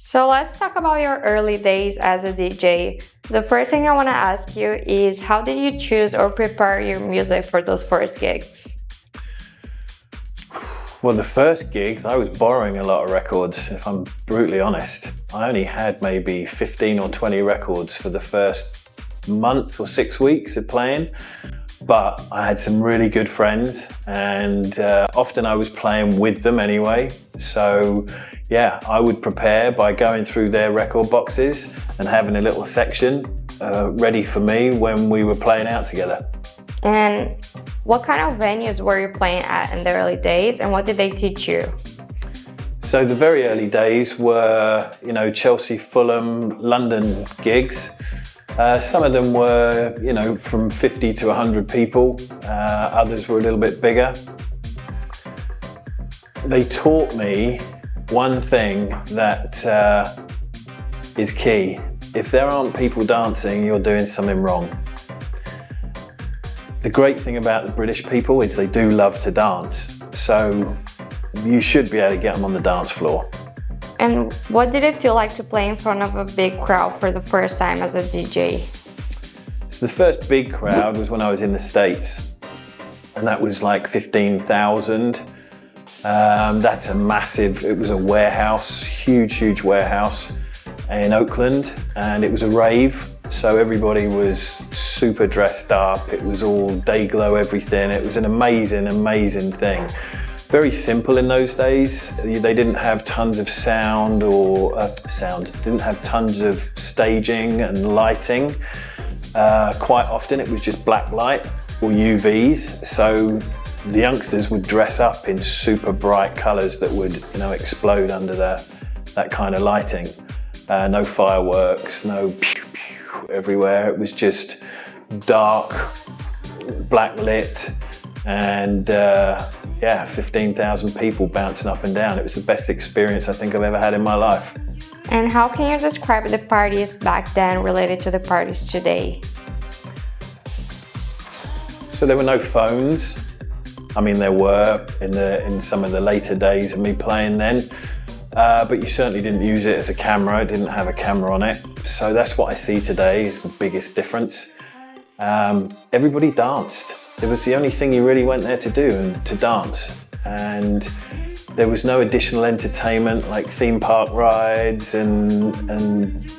So let's talk about your early days as a DJ. The first thing I want to ask you is how did you choose or prepare your music for those first gigs? Well, the first gigs, I was borrowing a lot of records, if I'm brutally honest. I only had maybe 15 or 20 records for the first month or 6 weeks of playing, but I had some really good friends and often I was playing with them anyway. So yeah, I would prepare by going through their record boxes and having a little section ready for me when we were playing out together. And what kind of venues were you playing at in the early days and what did they teach you? So the very early days were, Chelsea, Fulham, London gigs. Some of them were, from 50 to 100 people. Others were a little bit bigger. They taught me one thing that is key. If there aren't people dancing, you're doing something wrong. The great thing about the British people is they do love to dance. So you should be able to get them on the dance floor. And what did it feel like to play in front of a big crowd for the first time as a DJ? So the first big crowd was when I was in the States, and that was like 15,000. That's a massive, it was a warehouse, huge warehouse in Oakland, and it was a rave. So everybody was super dressed up. It was all day glow, everything. It was an amazing thing. Very simple in those days. They didn't have tons of sound or didn't have tons of staging and lighting. Quite often it was just black light or UVs. So the youngsters would dress up in super bright colors that would, explode under that kind of lighting. No fireworks, no pew pew everywhere. It was just dark, black lit, and 15,000 people bouncing up and down. It was the best experience I think I've ever had in my life. And how can you describe the parties back then related to the parties today? So there were no phones. I mean, there were in some of the later days of me playing then, but you certainly didn't use it as a camera. It didn't have a camera on it. So that's what I see today is the biggest difference. Everybody danced. It was the only thing you really went there to do, and to dance. And there was no additional entertainment like theme park rides and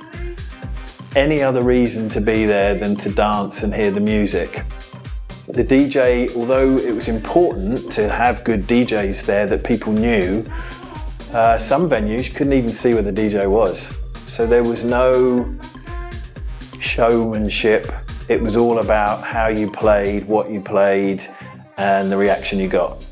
any other reason to be there than to dance and hear the music. The DJ, although it was important to have good DJs there that people knew, some venues couldn't even see where the DJ was. So there was no showmanship. It was all about how you played, what you played, and the reaction you got.